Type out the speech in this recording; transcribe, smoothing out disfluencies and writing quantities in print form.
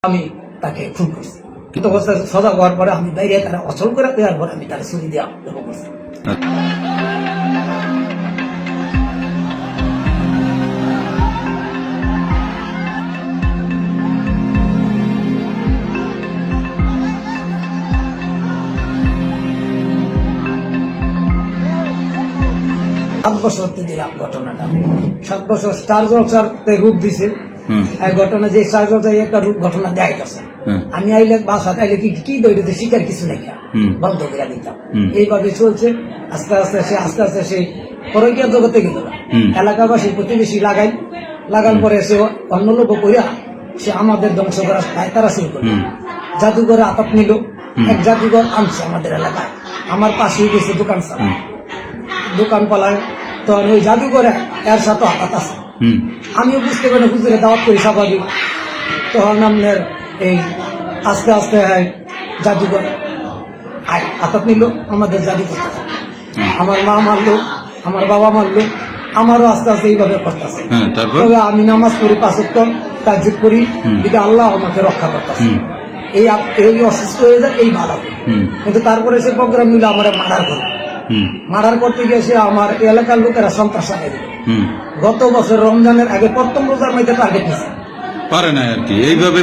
আমি তাকে খুন করছি। কিন্তু অবস্থা সজাগ হওয়ার পরে আমি বাইরে তারা অচল করে দেওয়ার পরে আমি তার ছুরি দিয়ে দেবো করছি। 7 বছর দিলাম ঘটনাটা। 7 বছর স্টার জলসাতে রূপ দিছে। এই ঘটনা যে স্টার জলসায় একটা রূপ ঘটনা দেয় গেছে। আমি আইলে বাসা আইলে কি দইতে শিকার কিছু নাই বন্ধ করে দিতাম। এইভাবে চলছে। আস্তে আস্তে সে পরকীয়া জগতে গেল। এলাকাবাসী প্রতিবেশী লাগার পরে সে অন্য লোক কইরা সে আমাদের ধ্বংস করার তারা শুরু করলো। জাদুঘরে আপাত নিল। এক জাদুঘর আনছে আমাদের এলাকায়। আমার পাশে গেছে দোকান পালায়। তো ওই জাদুঘরে এর সাথে আঘাত আছে। আমিও বুঝতে পারি হুজুরে দাওয়াত করি স্বাভাবিক। তখন আপনার এই আস্তে আস্তে জাদুঘর আঘাত নিল আমাদের জাদুঘর। আমার মা মারলো, আমার বাবা মারলো, আমারও আস্তে আস্তে এইভাবে করতেছে। তবে আমি নামাজ পড়ি 5 ওয়াক্ত তাহাজ্জুদ করি, এটা আল্লাহ আমাকে রক্ষা করতেছে। এই অসুস্থ হয়ে যায় এই ভালো। কিন্তু তারপরে সে প্রোগ্রাম নিল আমার মার্ডার করতে গিয়ে সে আমার এলাকার লোকেরা সন্ত্রাস লাগাই দিল। গত বছর রমজানের আগে প্রথম রোজার মধ্যে টার্গেট নিচ্ছে পারে না আর কি এইভাবে